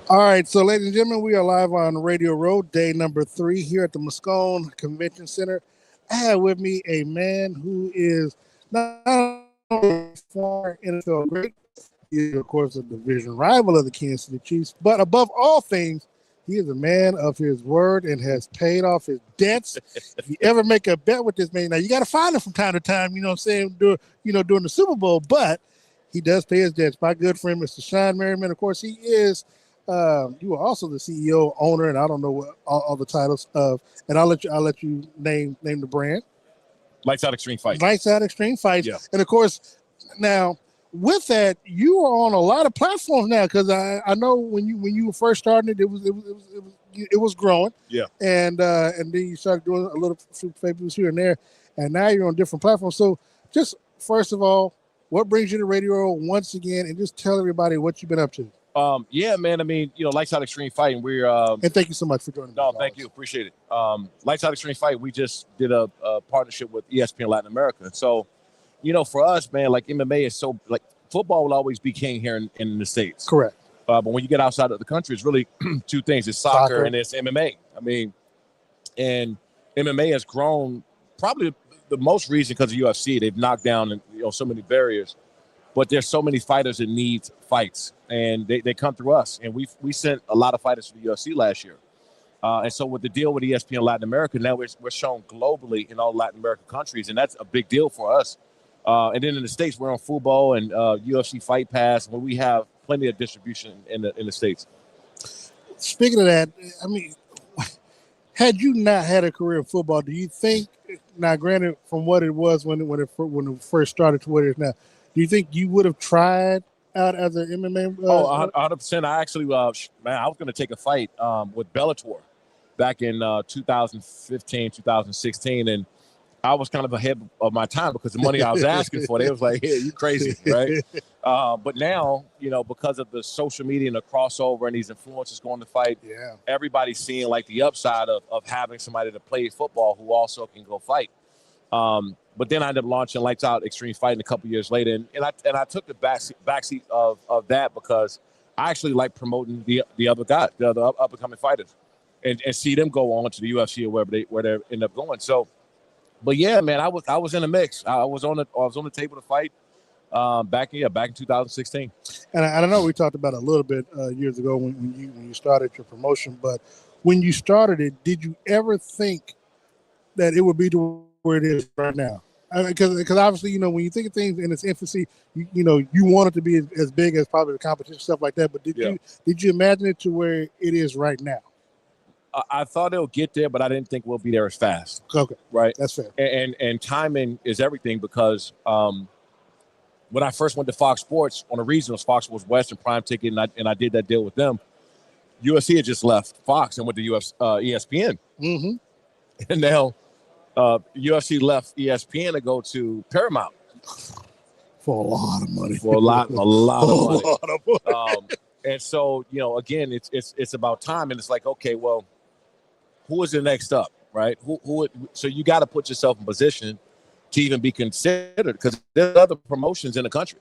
All right, so ladies and gentlemen, we are live on Radio Road, day number 3 here at the Moscone Convention Center. I have with me a man who is not only a former NFL great, he is, of course, a division rival of the Kansas City Chiefs, but above all things, he is a man of his word and has paid off his debts. If you ever make a bet with this man, now you got to find him from time to time, you know what I'm saying, during the Super Bowl, but he does pay his debts. My good friend, Mr. Sean Merriman, of course, he is. You are also the CEO, owner, and I don't know what all the titles of. And I'll let you name the brand. Lights Out Extreme Fights. Lights Out Extreme Fights. Yeah. And of course, now with that, you are on a lot of platforms now because I know when you were first starting it was growing. Yeah. And then you started doing a little favors here and there, and now you're on different platforms. So just first of all, what brings you to Radio once again, and just tell everybody what you've been up to. Yeah, man. I mean, Lights Out Extreme Fighting. We're and thank you so much for joining me. No, thank you. Appreciate it. Lights Out Extreme Fight. We just did a partnership with ESPN Latin America. And so, for us, man, like MMA is so like football will always be king here in the States. Correct. But when you get outside of the country, it's really two things: it's soccer and it's MMA. I mean, and MMA has grown probably the most reason because of UFC. They've knocked down so many barriers. But there's so many fighters that need fights, and they come through us. And we sent a lot of fighters to the UFC last year. And so with the deal with ESPN Latin America, now we're shown globally in all Latin American countries, and that's a big deal for us. And then in the States, we're on Fubo and UFC Fight Pass, where we have plenty of distribution in the States. Speaking of that, I mean, had you not had a career in football, do you think, now granted from what it was when it first started to what it is now, do you think you would have tried out as an MMA? 100%. I actually, I was going to take a fight with Bellator back in 2015, 2016, and I was kind of ahead of my time because the money I was asking for, they was like, "Hey, you crazy, right?" But now, because of the social media and the crossover and these influencers going to fight, everybody's seeing like the upside of having somebody that played football who also can go fight. But then I ended up launching Lights Out Extreme Fighting a couple years later, and I took the backseat of that because I actually like promoting the other guys, the other up and coming fighters, and see them go on to the UFC or where they end up going. So, but yeah, man, I was in the mix. I was on the table to fight back in 2016. And I know we talked about it a little bit years ago when you started your promotion, but when you started it, did you ever think that it would be to where it is right now? Because obviously, when you think of things in its infancy, you want it to be as big as probably the competition, stuff like that. But did you imagine it to where it is right now? I thought it'll get there, but I didn't think we'll be there as fast. Okay, right, that's fair. And timing is everything because when I first went to Fox Sports on the regionals, Fox Sports West and Prime Ticket, and I did that deal with them. UFC had just left Fox and went to ESPN, and now. UFC left ESPN to go to Paramount for a lot of money. For a lot of money. And so, again, it's about time, and it's like, okay, well, who is the next up, right? So you got to put yourself in position to even be considered because there's other promotions in the country,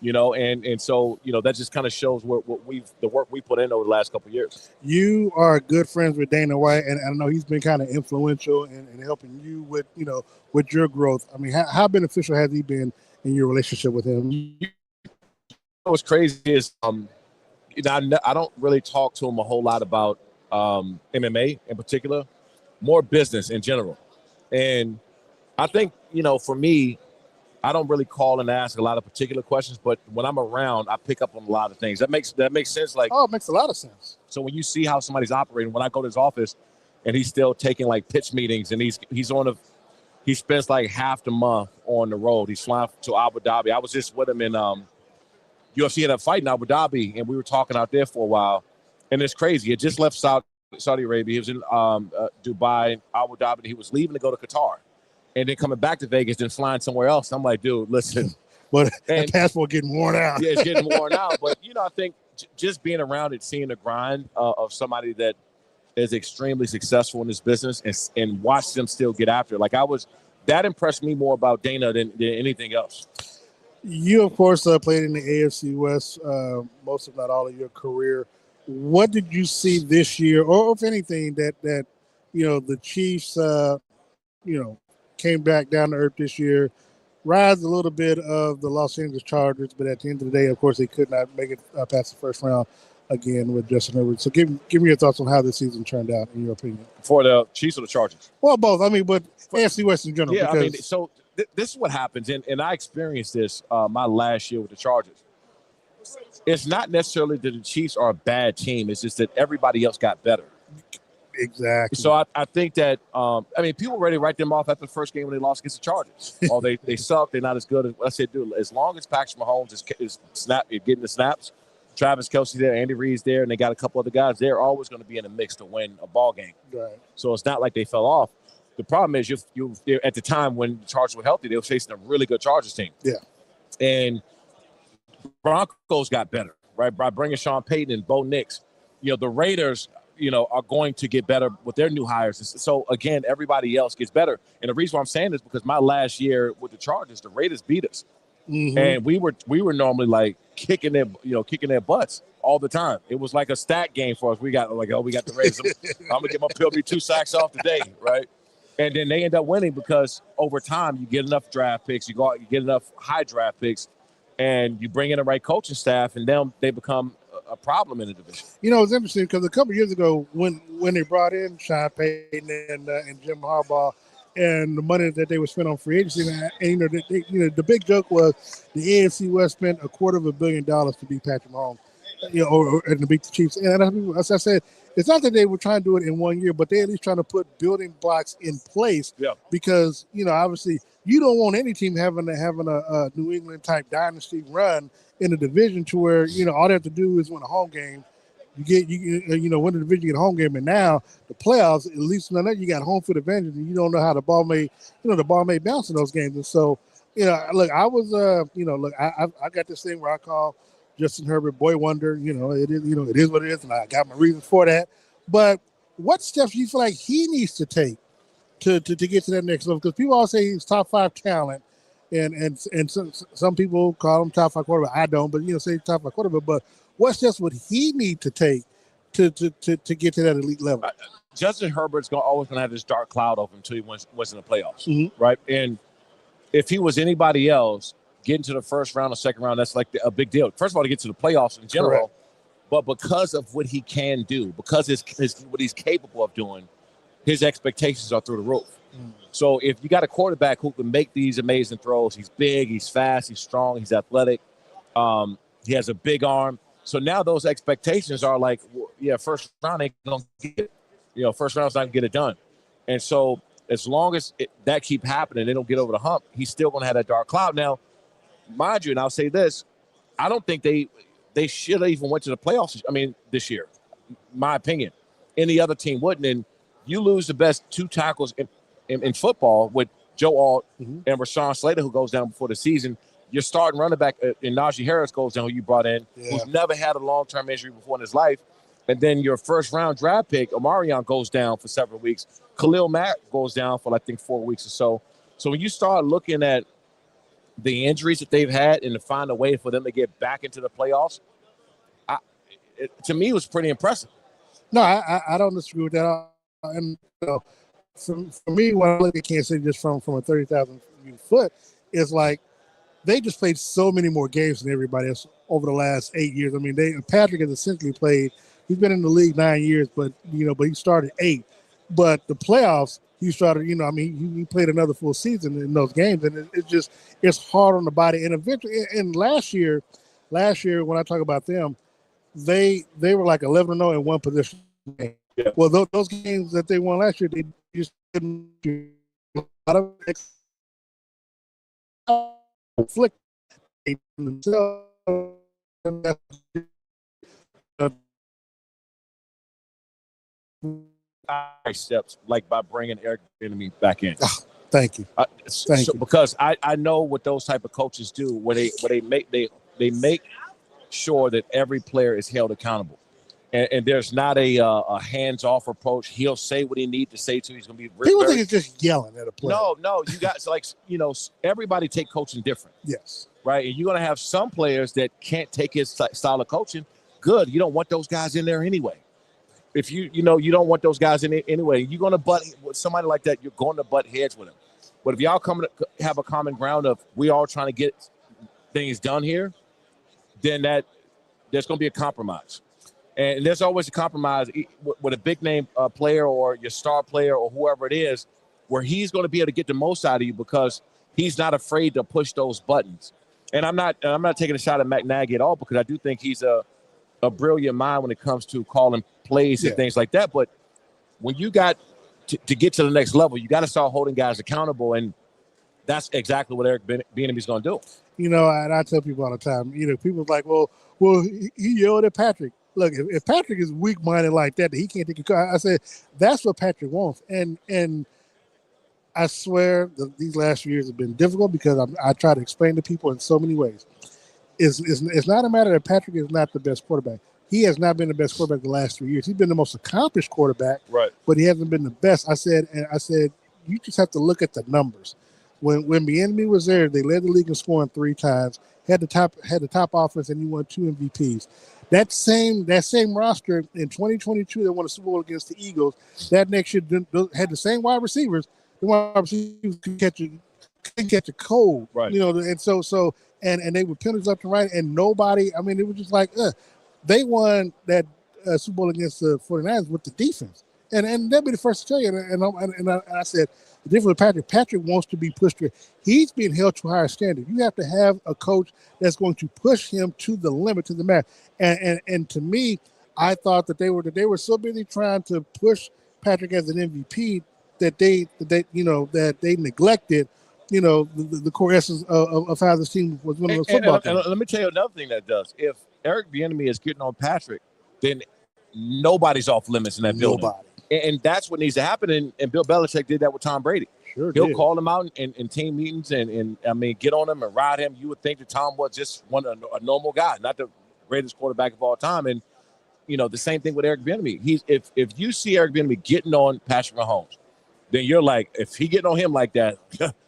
and so that just kind of shows the work we put in over the last couple of years. You are good friends with Dana White, and I know he's been kind of influential in helping you with with your growth. I mean, how beneficial has he been in your relationship with him? What's crazy is I don't really talk to him a whole lot about MMA in particular, more business in general, and I think for me. I don't really call and ask a lot of particular questions, but when I'm around, I pick up on a lot of things. That makes sense. Like, it makes a lot of sense. So when you see how somebody's operating, when I go to his office, and he's still taking like pitch meetings, and he spends like half the month on the road. He's flying to Abu Dhabi. I was just with him in UFC had a fight in Abu Dhabi, and we were talking out there for a while, and it's crazy. He had just left Saudi Arabia. He was in Dubai, Abu Dhabi. And he was leaving to go to Qatar. And then coming back to Vegas, then flying somewhere else. I'm like, dude, listen. But that passport getting worn out. Yeah, it's getting worn out. But, I think just being around it, seeing the grind of somebody that is extremely successful in this business and watch them still get after it. That impressed me more about Dana than anything else. You, of course, played in the AFC West most, if not all, of your career. what did you see this year, or if anything, that the Chiefs, came back down to earth this year, rise a little bit of the Los Angeles Chargers, but at the end of the day, of course, they could not make it past the first round again with Justin Herbert. So give me your thoughts on how this season turned out, in your opinion. For the Chiefs or the Chargers? Well, both. I mean, but AFC West in general. Yeah, I mean, so this is what happens, and I experienced this my last year with the Chargers. It's not necessarily that the Chiefs are a bad team. It's just that everybody else got better. Exactly. So I think that people already write them off after the first game when they lost against the Chargers. Oh, they suck. They're not as good as I said. Dude, as long as Patrick Mahomes is getting the snaps, Travis Kelce there, Andy Reid's there, and they got a couple other guys. They're always going to be in the mix to win a ball game. Right. So it's not like they fell off. The problem is you at the time when the Chargers were healthy, they were facing a really good Chargers team. Yeah. And Broncos got better, right, by bringing Sean Payton and Bo Nix. The Raiders, are going to get better with their new hires. So, again, everybody else gets better. And the reason why I'm saying this is because my last year with the Chargers, the Raiders beat us. Mm-hmm. And we were normally like kicking their butts all the time. It was like a stat game for us. We got the Raiders. I'm going to get my Pilby 2 sacks off today, right? And then they end up winning because over time you get enough draft picks, you get enough high draft picks, and you bring in the right coaching staff, and then they become a problem in the division. It's interesting because a couple of years ago when they brought in Sean Payton and Jim Harbaugh, and the money that they would spend on free agency, and the big joke was the AFC West spent $250 million to beat Patrick Mahomes, and to beat the Chiefs. And as I said, it's not that they were trying to do it in 1 year, but they're at least trying to put building blocks in place. Yeah. Because obviously you don't want any team having a New England type dynasty run in a division to where all they have to do is win a home game. Win the division, you get a home game, and now the playoffs. At least you got home field advantage, and you don't know how the ball may bounce in those games. And so, look, I was, I got this thing where I call Justin Herbert boy wonder. It is what it is, and I got my reasons for that. But what steps do you feel like he needs to take to get to that next level? Because people all say he's top 5 talent. And some people call him top 5 quarterback. I don't, but say top 5 quarterback. But what steps would he need to take to get to that elite level? Justin Herbert's always going to have this dark cloud over him until he wins in the playoffs, mm-hmm. right? And if he was anybody else, getting to the first round or second round, that's like a big deal. First of all, to get to the playoffs in general, correct. But because of what he can do, because what he's capable of doing, his expectations are through the roof. So if you got a quarterback who can make these amazing throws, he's big, he's fast, he's strong, he's athletic, he has a big arm. So now those expectations are like, first round ain't going to get it. First round's not going to get it done. And so as long as that keep happening, they don't get over the hump, he's still going to have that dark cloud. Now, mind you, and I'll say this, I don't think they should have even went to the playoffs, this year, my opinion. Any other team wouldn't. And you lose the best 2 tackles in football with Joe Alt mm-hmm. and Rashawn Slater, who goes down before the season. Your starting running back in Najee Harris goes down, who you brought in, who's never had a long-term injury before in his life. And then your first-round draft pick, Omarion, goes down for several weeks. Khalil Mack goes down for, I think, 4 weeks or so. So when you start looking at the injuries that they've had and to find a way for them to get back into the playoffs, to me, it was pretty impressive. No, I don't disagree with that. And for me, when I look at Kansas City just from a 30,000 foot, it's like they just played so many more games than everybody else over the last 8 years. Patrick has essentially played. He's been in the league 9 years, but he started 8. But the playoffs, he started. He played another full season in those games, and it's hard on the body. And eventually, and last year when I talk about them, they were like 11-0 in one position. Yeah. Well, those games that they won last year, they just didn't do a lot of conflict themselves. Steps like by bringing Eric Bieniemy back in. Thank you. Thank you. Because I know what those type of coaches do, where they make sure that every player is held accountable. And there's not a hands-off approach. He'll say what he needs to say to. He's going to be. People think it's just yelling at a player. No. You guys everybody take coaching different. Yes. Right, and you're going to have some players that can't take his style of coaching good. You don't want those guys in there anyway. If you don't want those guys in it anyway. You're going to butt with somebody like that. You're going to butt heads with them. But if y'all have a common ground of we all trying to get things done here, then there's going to be a compromise. And there's always a compromise with a big name player or your star player or whoever it is, where he's going to be able to get the most out of you because he's not afraid to push those buttons. And I'm not taking a shot at Matt Nagy at all, because I do think he's a brilliant mind when it comes to calling plays and things like that. But when you got to get to the next level, you got to start holding guys accountable, and that's exactly what Eric Bieniemy's going to do. And I tell people all the time, people's like, well, he yelled at Patrick. Look, if Patrick is weak-minded like that he can't take a call, I said that's what Patrick wants. And I swear that these last few years have been difficult because I try to explain to people in so many ways. It's not a matter that Patrick is not the best quarterback. He has not been the best quarterback the last 3 years. He's been the most accomplished quarterback, right? But he hasn't been the best. I said, you just have to look at the numbers. When Bieniemy was there, they led the league in scoring 3 times, had the top offense, and he won 2 MVPs. That same roster in 2022 that won the Super Bowl against the Eagles, that next year had the same wide receivers. The wide receivers could catch a cold, right? And so and they were penalties up to right, and nobody. I mean, it was just like they won that Super Bowl against the 49ers with the defense, and they'll be the first to tell you. And I said the difference with Patrick wants to be pushed. He's being held to a higher standard. You have to have a coach that's going to push him to the limit, to the max. And to me, I thought that they were so busy trying to push Patrick as an MVP that they neglected the core essence of how this team was winning those football games. And let me tell you another thing that does. If Eric Bieniemy is getting on Patrick, then nobody's off limits in that building. And that's what needs to happen. And Bill Belichick did that with Tom Brady. He'll call him out in team meetings and get on him and ride him. You would think that Tom was just a normal guy, not the greatest quarterback of all time. And the same thing with Eric Bieniemy. If you see Eric Bieniemy getting on Patrick Mahomes, then you're like, if he getting on him like that,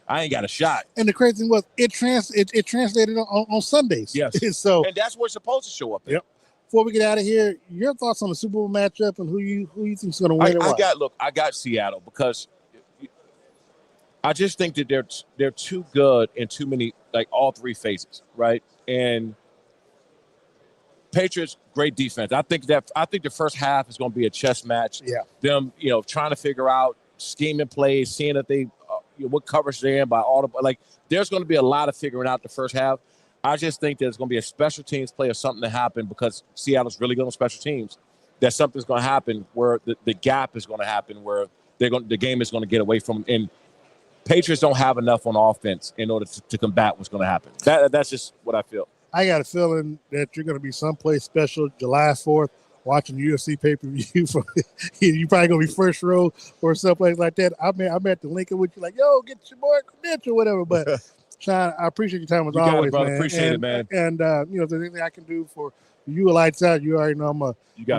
I ain't got a shot. And the crazy thing was, it translated on Sundays. Yes. And that's where it's supposed to show up. Yep. Before we get out of here, your thoughts on the Super Bowl matchup and who you think is going to win? I got Seattle because I just think that they're too good in too many, like all 3 phases, right? And Patriots, great defense. I think the first half is going to be a chess match. Yeah. Them, trying to figure out scheming plays, seeing if they what coverage they're in by all the like. There's going to be a lot of figuring out the first half. I just think there's going to be a special teams play or something to happen because Seattle's really good on special teams. That something's going to happen where the gap is going to happen where the game is going to get away from them. And Patriots don't have enough on offense in order to combat what's going to happen. That's just what I feel. I got a feeling that you're going to be someplace special July 4th watching UFC pay-per-view. You're probably going to be first row or someplace like that. I'm at the Lincoln with you like, yo, get your boy credential or whatever. But, Sean, I appreciate your time as always, brother. man. Appreciate it, man. And if there's anything I can do for you, lights out, you already know I'm a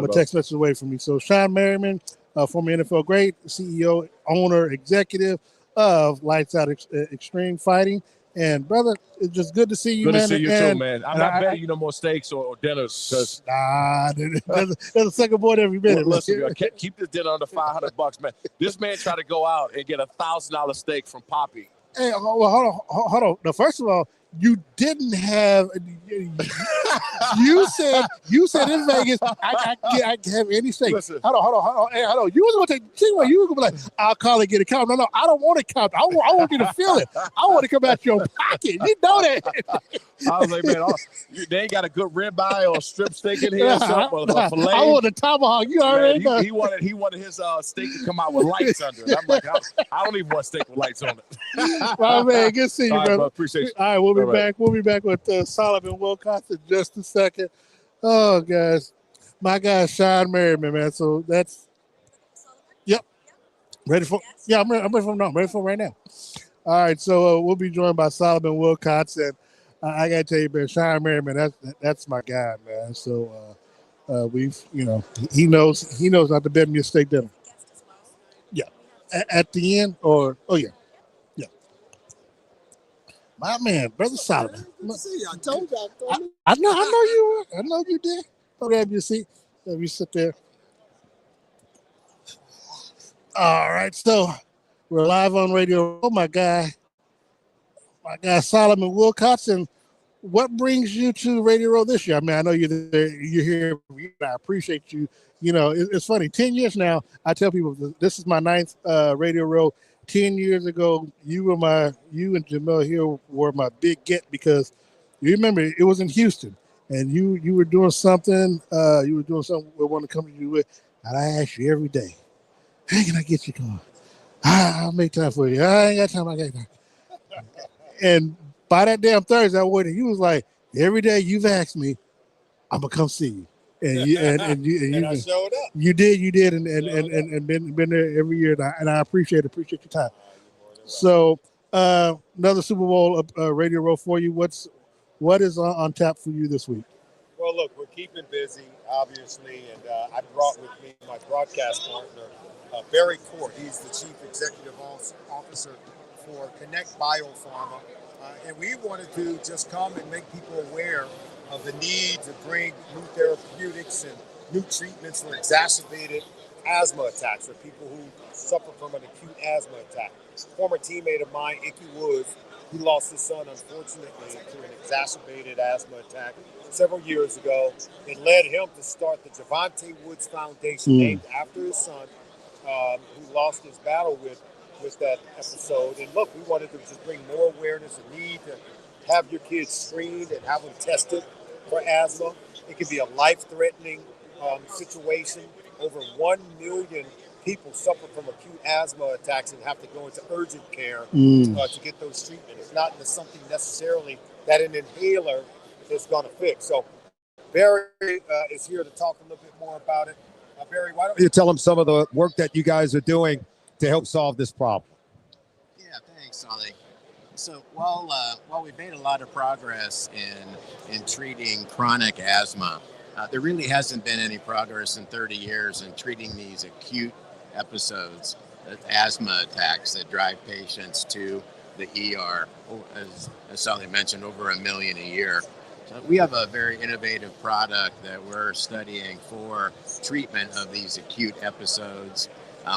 text message away from me. So, Sean Merriman, former NFL great, CEO, owner, executive of Lights Out Extreme Fighting. And, brother, it's just good to see you, man. Good to see you, too, man. I'm not betting you no more steaks or dinners. Nah, there's a second board every minute. Well, listen, keep this dinner under $500, man. This man tried to go out and get a $1,000 steak from Poppy. Hey, hold on. Now, first of all, you didn't have. You said in Vegas, I can't have any steak. Listen. Hold on. Hey, hold on. You was going to take. You was going to be like, I'll call and get a count. No, I don't want a count. I want you to feel it. I want to come out your pocket. You know that. I was like, man, they ain't got a good ribeye or a strip steak in here or something, or a filet. I want a tomahawk. You already know. He wanted his steak to come out with lights under it. I'm like, I don't even want steak with lights on it. My man, good to see you, all right, brother. Appreciate you. All right, we'll be back. We'll be back with Solomon Wilcots in just a second. Oh, guys. My guy, Sean Merriman, man. So that's, yep. Ready for, yeah, I'm ready for, no, I'm ready for right now. All right, so we'll be joined by Solomon Wilcots. And I got to tell you, man, Sean Merriman, that's my guy, man. So we've, he knows not to bet me a steak dinner. Yeah. At the end, oh, yeah. My man, Brother Solomon. See, I told y'all. I know you did. grab your seat. Let me sit there. All right, so we're live on radio. Oh, my guy Solomon Wilcots. And what brings you to Radio Row this year? I mean, I know you're there, you're here. I appreciate you. You know, it's funny. 10 years now, I tell people this is my ninth Radio Row. 10 years ago, you and Jamel here were my big get because you remember it was in Houston and you were doing something. You were doing something we want to come to you with. And I asked you every day, hey, can I get you going? I'll make time for you. I ain't got time. I got time. And by that damn Thursday, I waited. You was like, every day you've asked me, I'm gonna come see you. And you and I showed up. You did, and been there every year. And I appreciate your time. So another Super Bowl Radio Row for you. What is on tap for you this week? Well, look, we're keeping busy, obviously, and I brought with me my broadcast partner, Barry Court. He's the Chief Executive Officer for Connect Biopharma. And we wanted to just come and make people aware of the need to bring new therapeutics and new treatments for exacerbated asthma attacks for people who suffer from an acute asthma attack. Former teammate of mine, Icky Woods, he lost his son, unfortunately, to an exacerbated asthma attack several years ago. It led him to start the Javante Woods Foundation, named after his son, who lost his battle with that episode. And look, we wanted to just bring more awareness and need to have your kids screened and have them tested for asthma. It can be a life-threatening situation. Over 1 million people suffer from acute asthma attacks and have to go into urgent care to get those treatments. It's not something necessarily that an inhaler is going to fix. So Barry is here to talk a little bit more about it. Barry, why don't you tell them some of the work that you guys are doing to help solve this problem? Yeah, thanks, Ollie. So while we've made a lot of progress in treating chronic asthma, there really hasn't been any progress in 30 years in treating these acute episodes, asthma attacks that drive patients to the ER. As Sally mentioned, over 1 million a year. So we have a very innovative product that we're studying for treatment of these acute episodes.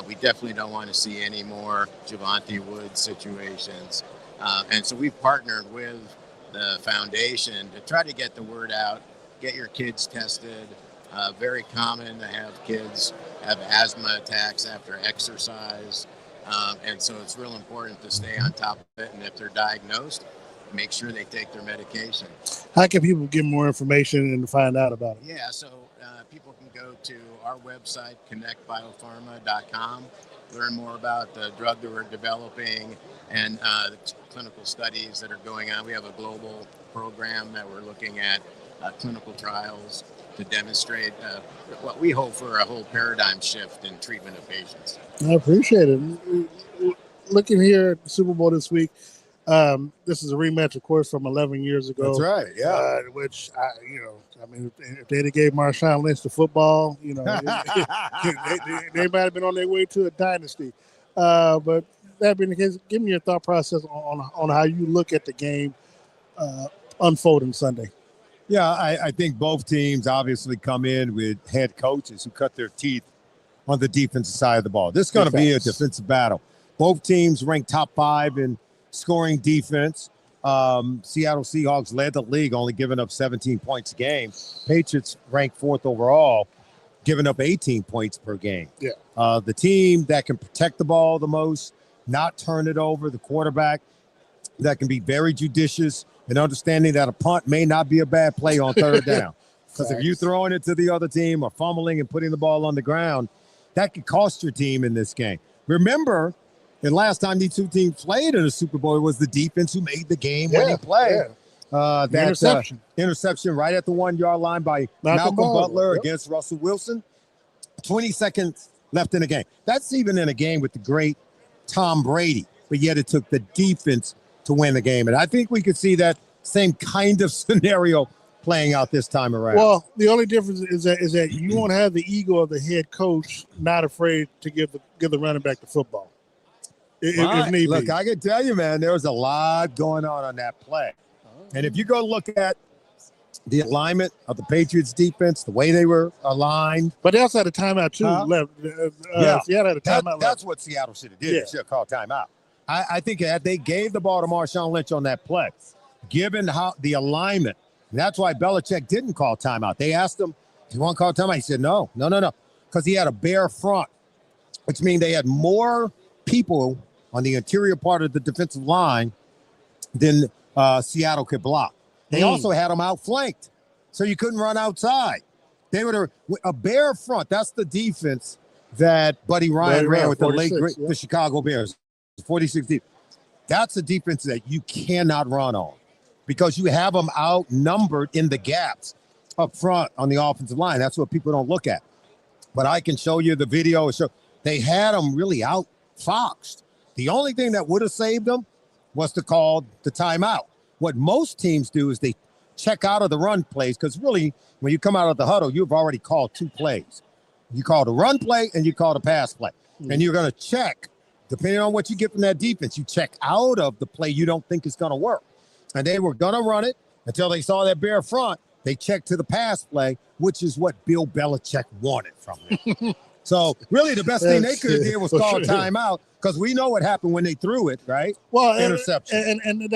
We definitely don't want to see any more Javante Woods situations. And so we've partnered with the foundation to try to get the word out, get your kids tested. Very common to have kids have asthma attacks after exercise. And so it's real important to stay on top of it. And if they're diagnosed, make sure they take their medication. How can people get more information and find out about it? Yeah, so people can go to our website, connectbiopharma.com, learn more about the drug that we're developing and the clinical studies that are going on. We have a global program that we're looking at clinical trials to demonstrate what we hope for a whole paradigm shift in treatment of patients. I appreciate it. Looking here at the Super Bowl this week, this is a rematch, of course, from 11 years ago. That's right, yeah. Which, if they'd have gave Marshawn Lynch the football, they might have been on their way to a dynasty. But that being the case, give me your thought process on how you look at the game unfolding Sunday. Yeah, I think both teams obviously come in with head coaches who cut their teeth on the defensive side of the ball. This is going to be a defensive battle. Both teams ranked top 5 in scoring defense. Seattle Seahawks led the league, only giving up 17 points a game. Patriots ranked 4th overall, giving up 18 points per game. Yeah. The team that can protect the ball the most, not turn it over, the quarterback that can be very judicious and understanding that a punt may not be a bad play on third down. Because if you're throwing it to the other team or fumbling and putting the ball on the ground, that could cost your team in this game. Remember, the last time these two teams played in a Super Bowl, it was the defense who made the game-winning play. Yeah. That interception right at the 1-yard line by Malcolm Butler against Russell Wilson. 20 seconds left in the game. That's even in a game with the great Tom Brady, but yet it took the defense to win the game. And I think we could see that same kind of scenario playing out this time around. Well, the only difference is that you won't have the ego of the head coach not afraid to give the running back the football. If need Look, be. I can tell you, man, there was a lot going on that play. And if you go look at the alignment of the Patriots defense, the way they were aligned. But they also had a timeout too. Left. Seattle had a timeout. That's what Seattle should have did. They should have called timeout. I think that they gave the ball to Marshawn Lynch on that play, given how the alignment. That's why Belichick didn't call timeout. They asked him, "Do you want to call timeout?" He said, "No," because he had a bare front, which means they had more people on the interior part of the defensive line than Seattle could block. They also had them outflanked, so you couldn't run outside. They were a bare front. That's the defense that Buddy Ryan ran with the Chicago Bears. 46 deep. That's a defense that you cannot run on because you have them outnumbered in the gaps up front on the offensive line. That's what people don't look at. But I can show you the video. They had them really outfoxed. The only thing that would have saved them was to call the timeout. What most teams do is they check out of the run plays because really, when you come out of the huddle, you've already called 2 plays. You call the run play and you call the pass play. And you're going to check. Depending on what you get from that defense, you check out of the play you don't think is going to work. And they were going to run it until they saw that bare front. They checked to the pass play, which is what Bill Belichick wanted from them. So really the best thing they could have did was call a timeout because we know what happened when they threw it, right? Well, interception. And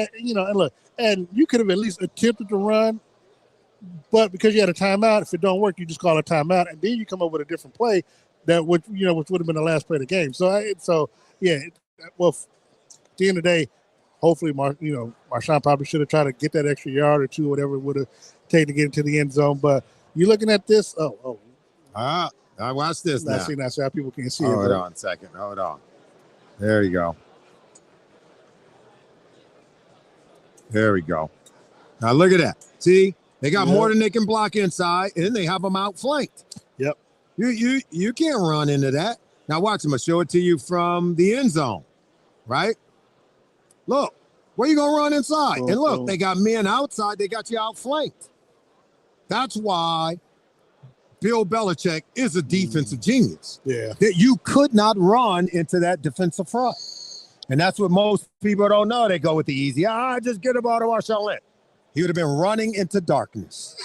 look, and you could have at least attempted to run, but because you had a timeout, if it don't work, you just call a timeout, and then you come up with a different play which would have been the last play of the game. Well, at the end of the day, hopefully, Marshawn probably should have tried to get that extra yard or 2, whatever it would have taken to get into the end zone. But you're looking at this. I watch this now. See how people can see it. Hold on a second. Hold on. There you go. There we go. Now look at that. See, they got more than they can block inside, and they have them outflanked. Yep. You can't run into that. Now watch them. I'll show it to you from the end zone, right? Look, where you gonna run inside? And look, they got men outside. They got you outflanked. That's why Bill Belichick is a defensive genius. Yeah, that you could not run into that defensive front, and that's what most people don't know. They go with the easy. Just get the ball to Marshawn Lynch. He would have been running into darkness.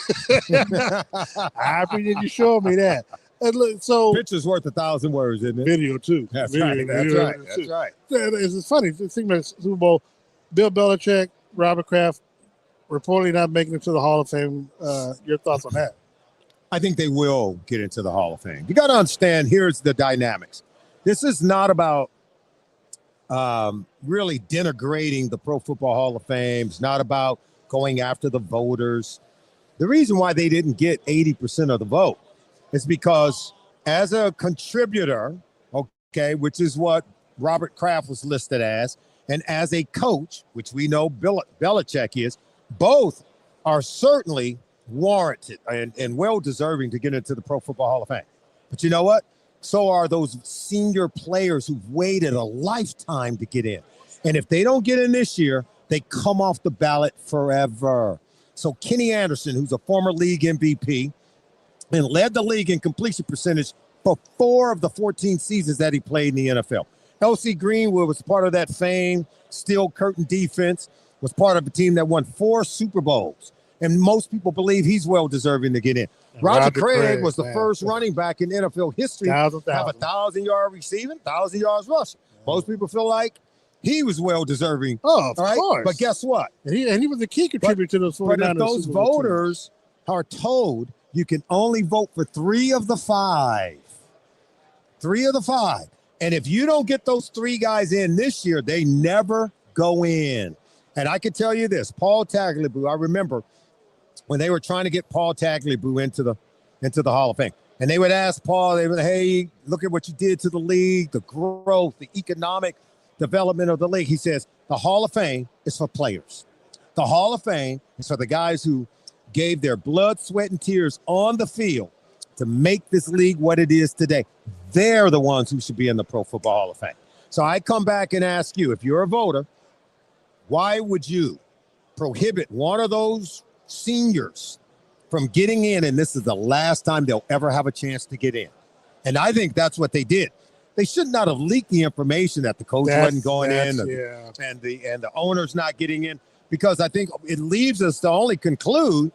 I appreciate you showing me that. And look, so picture's worth 1,000 words, isn't it? Video too. That's right. That's right. It's funny. The thing about Super Bowl, Bill Belichick, Robert Kraft, reportedly not making it to the Hall of Fame. Your thoughts on that? I think they will get into the Hall of Fame. You got to understand. Here's the dynamics. This is not about really denigrating the Pro Football Hall of Fame. It's not about going after the voters. The reason why they didn't get 80% of the vote is because as a contributor, okay, which is what Robert Kraft was listed as, and as a coach, which we know Belichick is, both are certainly warranted and well-deserving to get into the Pro Football Hall of Fame. But you know what? So are those senior players who've waited a lifetime to get in. And if they don't get in this year, they come off the ballot forever. So Kenny Anderson, who's a former league MVP, and led the league in completion percentage for 4 of the 14 seasons that he played in the NFL. L.C. Greenwood was part of that famed steel curtain defense, was part of a team that won 4 Super Bowls. And most people believe he's well-deserving to get in. Roger Craig was the first running back in NFL history to have 1,000-yard receiving, 1,000 yards rushing. Most people feel like he was well-deserving. Oh, of course. But guess what? And he was a key contributor to those 49ers. But if those voters are told you can only vote for 3 of the 5. 3 of the 5. And if you don't get those 3 guys in this year, they never go in. And I can tell you this, Paul Tagliabue, I remember when they were trying to get Paul Tagliabue into the Hall of Fame. And they would ask Paul, they would, hey, look at what you did to the league, the growth, the economic development of the league. He says, the Hall of Fame is for players. The Hall of Fame is for the guys who gave their blood, sweat, and tears on the field to make this league what it is today. They're the ones who should be in the Pro Football Hall of Fame. So I come back and ask you, if you're a voter, why would you prohibit one of those seniors from getting in? And this is the last time they'll ever have a chance to get in. And I think that's what they did. They should not have leaked the information that the coach wasn't going in and the owner's not getting in, because I think it leaves us to only conclude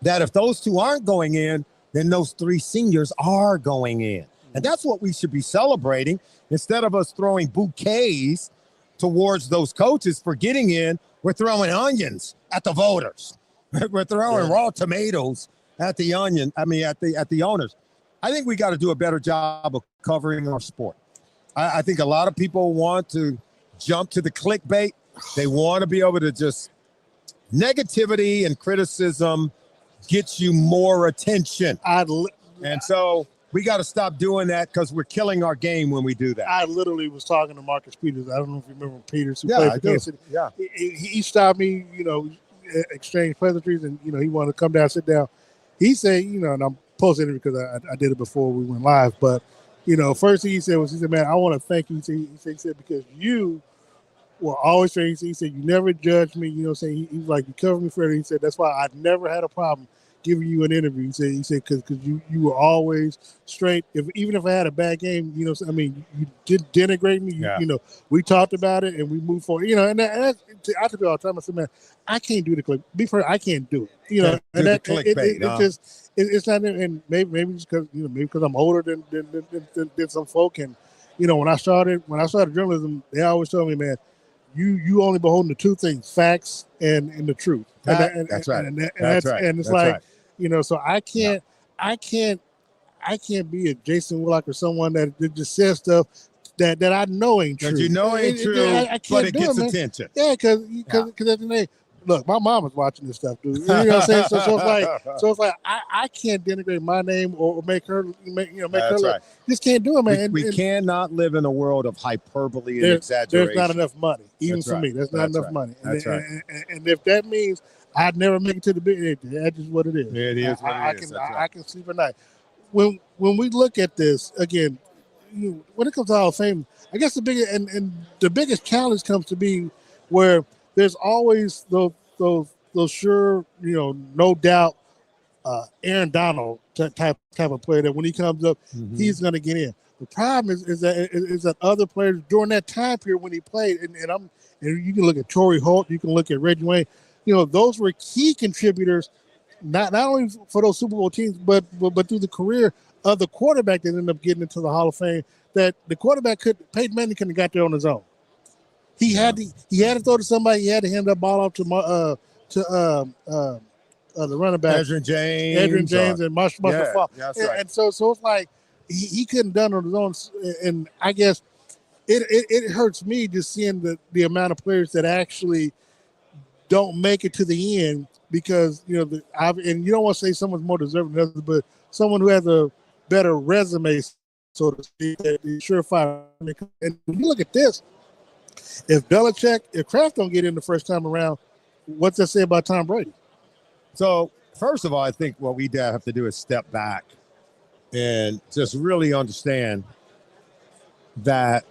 that if those two aren't going in, then those 3 seniors are going in. And that's what we should be celebrating. Instead of us throwing bouquets towards those coaches for getting in, we're throwing onions at the voters. We're throwing raw tomatoes at the at the owners. I think we got to do a better job of covering our sport. I think a lot of people want to jump to the clickbait. They want to be able to just negativity and criticism gets you more attention. And so we got to stop doing that because we're killing our game when we do that. I literally was talking to Marcus Peters. I don't know if you remember Peters who played for Kansas City. Yeah. He stopped me, exchange pleasantries, and, he wanted to come down, sit down. He said, and I'm posting it because I did it before we went live, but, first thing he said, man, I want to thank you. He said, because you were always saying, he said, you never judged me, he was like, you covered me for it. He said, that's why I never had a problem giving you an interview. He said, because you were always straight. Even if I had a bad game, you didn't denigrate me. We talked about it and we moved forward. And that's, I tell you all the time, I said, man, I can't do the click. I can't do it. It's not. And maybe just because maybe because I'm older than some folk. And when I started journalism, they always told me, man, you only beholden to 2 things: facts and the truth. That's right. And it's like, so I can't be a Jason Willock or someone that just says stuff that I know ain't true. Ain't true, but it gets attention. Yeah, because at the end of the day, look, my mom is watching this stuff, dude. You know what I'm saying? So it's like I can't denigrate my name or make her make her look. Right. Just can't do it, man. We cannot live in a world of hyperbole and exaggeration. There's not enough money, even for me. There's not enough money. And if that means I'd never make it to the big, that's just what it is. It is what it is. I can sleep at night. When we look at this again, when it comes to Hall of Fame, I guess the biggest challenge comes to be where there's always those sure, no doubt, Aaron Donald type of player that when he comes up, he's going to get in. The problem is that other players during that time period when he played, and you can look at Torrey Holt, you can look at Reggie Wayne, those were key contributors, not only for those Super Bowl teams, but through the career of the quarterback that ended up getting into the Hall of Fame. That the quarterback Peyton Manning couldn't have got there on his own. He had to throw to somebody. He had to hand that ball off to the running back, Adrian James, and Marshall Faulk. And so it's like he couldn't done it on his own. And I guess it hurts me just seeing the amount of players that actually don't make it to the end because and you don't want to say someone's more deserving than others, but someone who has a better resume, so to speak, that is surefire. And when you look at this. If Kraft don't get in the first time around, what's that say about Tom Brady? So, first of all, I think what we have to do is step back and just really understand that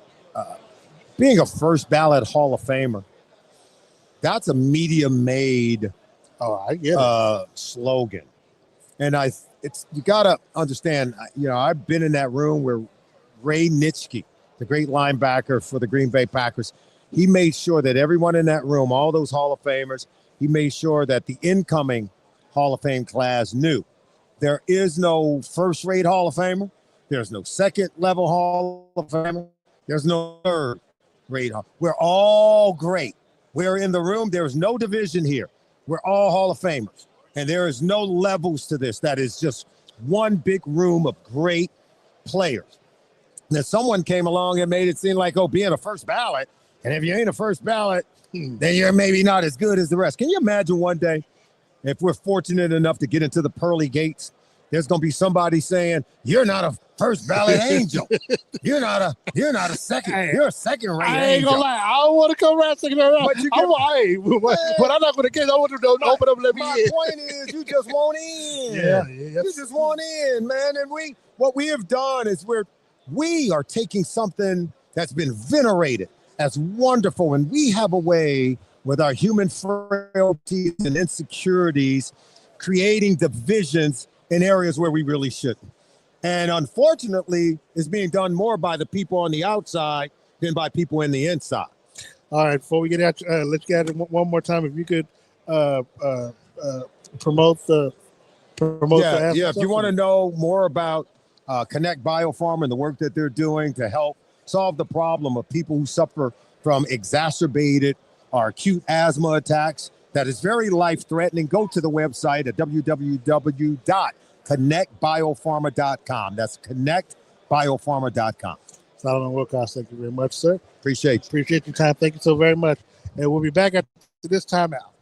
being a first ballot Hall of Famer, that's a media-made slogan. And you got to understand, I've been in that room where Ray Nitschke, the great linebacker for the Green Bay Packers, he made sure that everyone in that room, all those Hall of Famers, he made sure that the incoming Hall of Fame class knew there is no first-rate Hall of Famer. There's no second-level Hall of Famer. There's no third-rate. We're all great. We're in the room. There's no division here. We're all Hall of Famers. And there is no levels to this. That is just one big room of great players. That someone came along and made it seem like, being a first ballot, and if you ain't a first ballot, then you're maybe not as good as the rest. Can you imagine one day, if we're fortunate enough to get into the pearly gates, there's going to be somebody saying, you're not a first ballot angel. You're not a second. You're a second rate angel. I ain't going to lie. I don't want to come around second round. But I'm not going to get over to open up and let me in. My point is, you just want in. You just want in, man. And what we have done is we are taking something that's been venerated as wonderful, and we have a way with our human frailties and insecurities creating divisions in areas where we really shouldn't. And unfortunately, it's being done more by the people on the outside than by people in the inside. All right, before we get out, let's get it one more time. If you could promote the promote the asthma If stuff? you want to know more about Connect Biopharma and the work that they're doing to help solve the problem of people who suffer from exacerbated or acute asthma attacks that is very life-threatening, go to the website at www.connectbiopharma.com. That's connectbiopharma.com. Solomon Wilcots, thank you very much, sir. Appreciate you. Appreciate your time. Thank you so very much. And we'll be back after this time out.